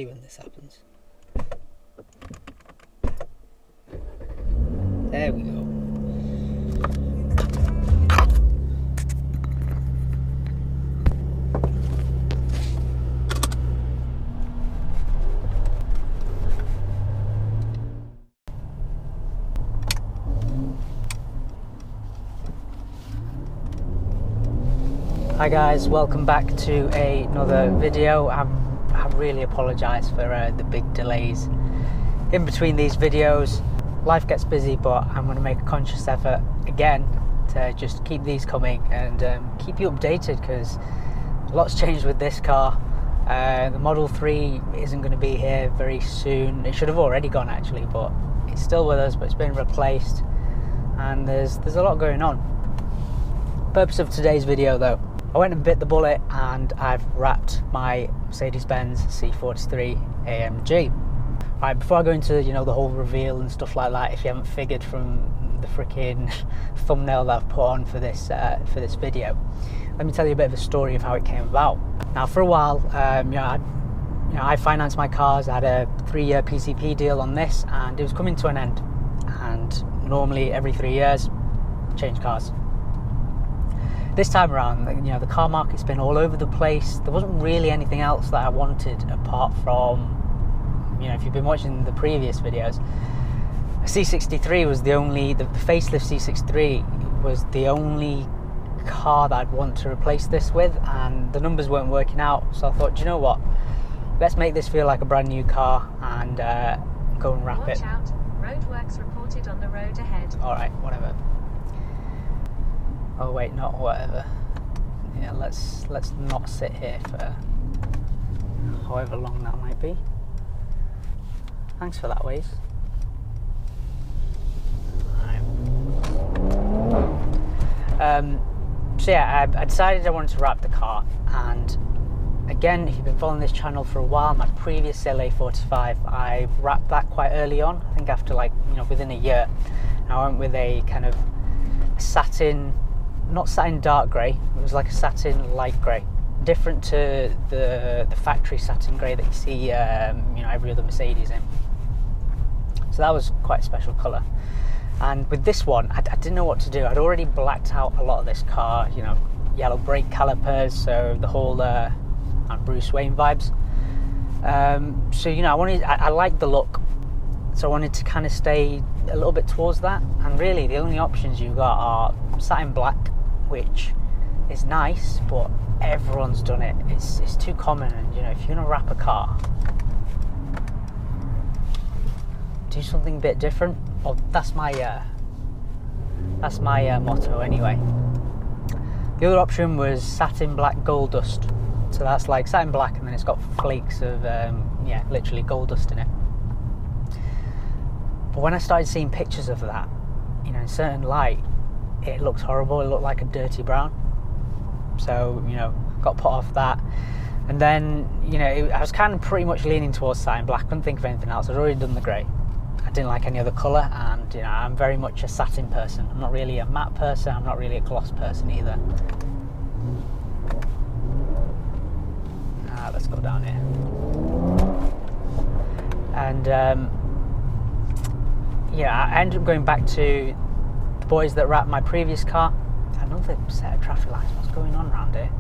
hate when this happens. There we go. Hi guys, welcome back to another video. I really apologise for the big delays in between these videos. Life gets busy, but I'm going to make a conscious effort again to just keep these coming and keep you updated, because a lot's changed with this car. The Model 3 isn't going to be here very soon. It should have already gone actually, but it's still with us, but it's been replaced, and there's a lot going on. Purpose of today's video though, I went and bit the bullet and I've wrapped my Mercedes C43 AMG. Right, before I go into the whole reveal and stuff like that, if you haven't figured from the freaking thumbnail that I've put on for this video, let me tell you a bit of a story of how it came about. Now, for a while, I financed my cars. I had a 3-year PCP deal on this, and it was coming to an end. And normally every 3 years, change cars. This time around, the car market's been all over the place. There wasn't really anything else that I wanted apart from, if you've been watching the previous videos, a C63 was the facelift C63 was the only car that I'd want to replace this with, and the numbers weren't working out. So I thought, you know what, let's make this feel like a brand new car and go and wrap it. Watch out, roadworks reported on the road ahead. Alright, whatever. Oh wait, not whatever. Yeah, let's not sit here for however long that might be. Thanks for that, Waze. So yeah, I decided I wanted to wrap the car, and again, if you've been following this channel for a while, my previous CLA45, I wrapped that quite early on. I think after within a year. And I went with a kind of satin, not satin dark grey, it was like a satin light grey, different to the factory satin grey that you see every other Mercedes in. So that was quite a special colour. And with this one, I didn't know what to do. I'd already blacked out a lot of this car, yellow brake calipers, so the whole Bruce Wayne vibes. So I liked the look, so I wanted to kind of stay a little bit towards that. And really, the only options you've got are satin black, which is nice, but everyone's done it. It's too common, and if you're gonna wrap a car, do something a bit different. Well, that's my motto anyway. The other option was satin black gold dust. So that's like satin black, and then it's got flakes of literally gold dust in it. But when I started seeing pictures of that, in certain light, it looked horrible. It looked like a dirty brown. So got put off that. And then I was kind of pretty much leaning towards satin black. Couldn't think of anything else. I'd already done the grey. I didn't like any other colour, and I'm very much a satin person. I'm not really a matte person. I'm not really a gloss person either. Let's go down here. And I ended up going back to the boys that wrapped my previous car. Another set of traffic lights. What's going on around here?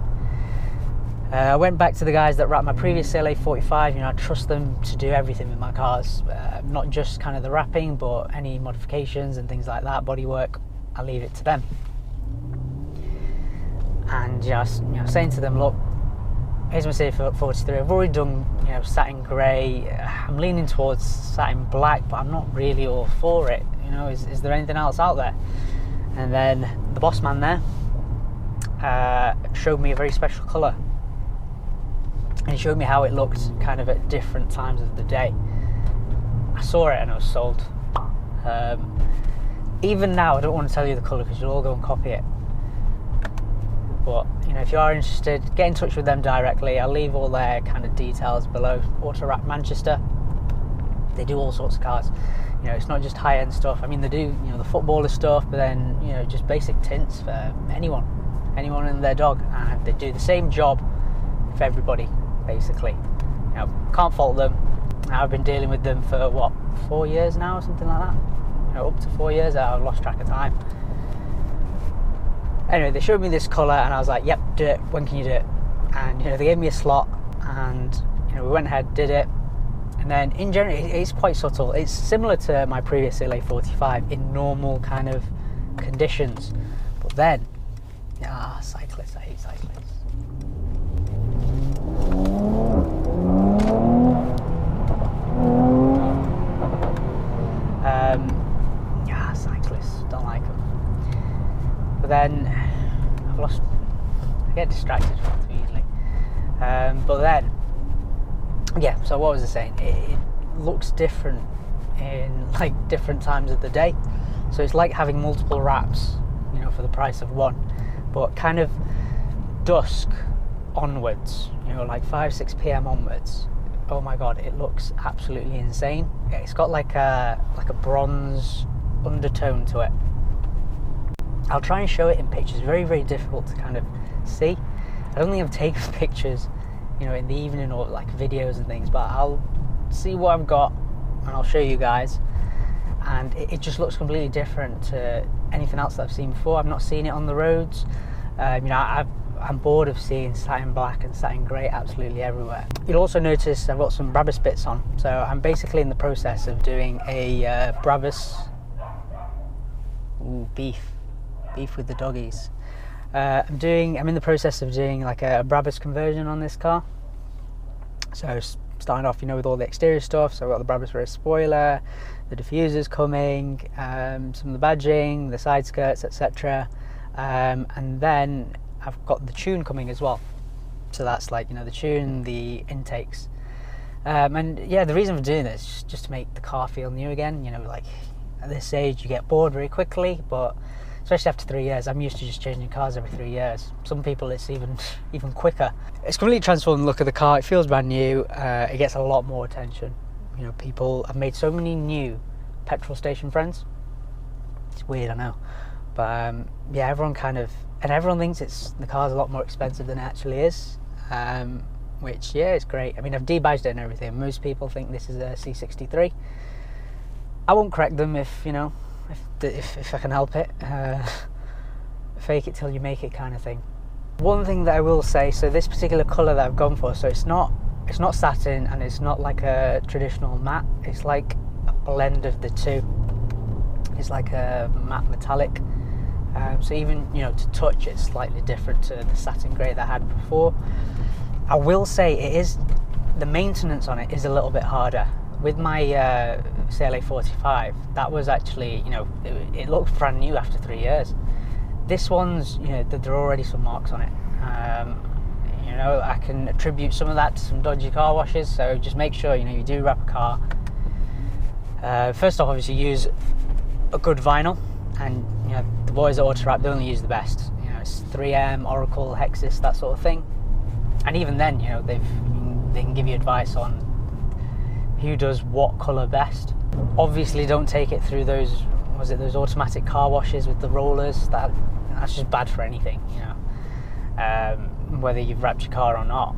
I went back to the guys that wrapped my previous CLA45. I trust them to do everything with my cars, not just kind of the wrapping, but any modifications and things like that, bodywork. I leave it to them. And saying to them, look, here's my CLA43. I've already done satin grey. I'm leaning towards satin black, but I'm not really all for it. Is there anything else out there? And then the boss man there showed me a very special colour. And he showed me how it looked kind of at different times of the day. I saw it and I was sold. Even now, I don't want to tell you the colour because you'll all go and copy it. But if you are interested, get in touch with them directly. I'll leave all their kind of details below. Auto Wrap Manchester. They do all sorts of cars. It's not just high-end stuff. I mean, they do the footballer stuff, but then just basic tints for anyone and their dog, and they do the same job for everybody basically. you know, can't fault them. I've been dealing with them for what, 4 years now or something like that, you know, up to 4 years. I've lost track of time. Anyway, they showed me this colour and I was like, yep, do it, when can you do it? And you know, they gave me a slot and you know, we went ahead, did it. And then in general, it's quite subtle. It's similar to my previous CLA45 in normal kind of conditions. But then, cyclists, I hate cyclists. Cyclists, don't like them. But then, I get distracted too easily. But then, yeah, so what was I saying? It looks different in like different times of the day. So it's like having multiple wraps, you know, for the price of one. But kind of dusk onwards, you know, like 5-6 p.m. onwards. Oh my god, it looks absolutely insane. It's got like a bronze undertone to it. I'll try and show it in pictures. Very, very difficult to kind of see. I don't think I've taken pictures, you know, in the evening or like videos and things, but I'll see what I've got and I'll show you guys. And it just looks completely different to anything else that I've seen before. I've not seen it on the roads. You know, I'm bored of seeing satin black and satin grey absolutely everywhere. You'll also notice I've got some Brabus bits on. So I'm basically in the process of doing a Brabus beef with the doggies. I'm in the process of doing like a Brabus conversion on this car. So starting off, you know, with all the exterior stuff. So I've got the Brabus rear spoiler, the diffusers coming, some of the badging, the side skirts, etc. And then I've got the tune coming as well. So that's like, you know, the tune, the intakes. And yeah, the reason for doing this is just to make the car feel new again. You know, like at this age you get bored very quickly, but especially after 3 years, I'm used to just changing cars every 3 years. Some people it's even quicker. It's completely transformed the look of the car. It feels brand new. It gets a lot more attention. You know, people have made so many new petrol station friends. It's weird, I know, but yeah, everyone thinks the car's a lot more expensive than it actually is. Which, yeah, it's great. I mean, I've debadged it and everything. Most people think this is a C63. I won't correct them if, you know, if I can help it. Fake it till you make it kind of thing. One thing that I will say, so this particular colour that I've gone for, so it's not satin and it's not like a traditional matte. It's like a blend of the two. It's like a matte metallic. So even, you know, to touch, it's slightly different to the satin grey that I had before. I will say the maintenance on it is a little bit harder. With my CLA45, that was actually, you know, it looked brand new after 3 years. This one's, you know, there are already some marks on it. You know, I can attribute some of that to some dodgy car washes, so just make sure, you know, you do wrap a car. First off, obviously use a good vinyl, and you know, the boys at Auto Wrap, they only use the best. You know, it's 3M, Oracle, Hexis, that sort of thing. And even then, you know, they can give you advice on who does what colour best. Obviously don't take it through those automatic car washes with the rollers. That's just bad for anything, you know, whether you've wrapped your car or not.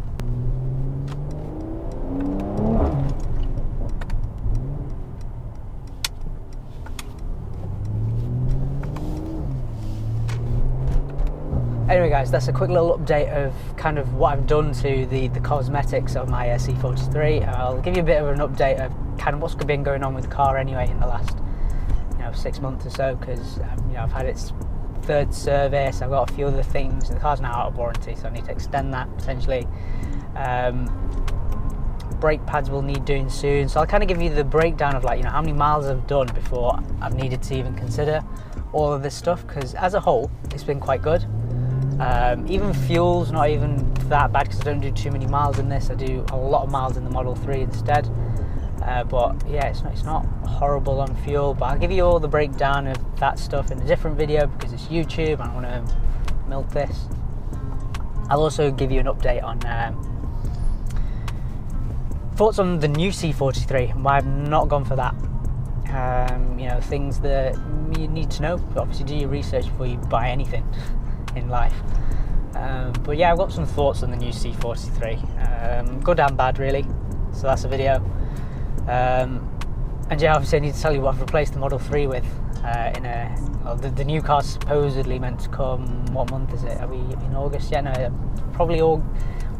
Anyway guys, that's a quick little update of kind of what I've done to the cosmetics of my C43. I'll give you a bit of an update of kind of what's been going on with the car anyway in the last, you know, 6 months or so, because you know, I've had its 3rd service. I've got a few other things. The car's now out of warranty, so I need to extend that potentially. Brake pads will need doing soon, so I'll kind of give you the breakdown of, like, you know, how many miles I've done before I've needed to even consider all of this stuff, because as a whole it's been quite good. Even fuel's not even that bad because I don't do too many miles in this. I do a lot of miles in the Model 3 instead. But yeah, it's not horrible on fuel, but I'll give you all the breakdown of that stuff in a different video because it's YouTube. I don't want to milk this. I'll also give you an update on thoughts on the new C43 and why I've not gone for that. You know, things that you need to know. Obviously do your research before you buy anything in life. But yeah, I've got some thoughts on the new C43, good and bad really, so that's the video. And yeah, obviously I need to tell you what I've replaced the Model 3 with. The new car's supposedly meant to come, what month is it? Are we in August? Yeah, no, probably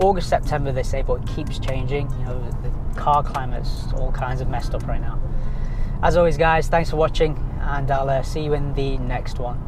August, September they say, but it keeps changing. You know, the car climate's all kinds of messed up right now. As always guys, thanks for watching, and I'll see you in the next one.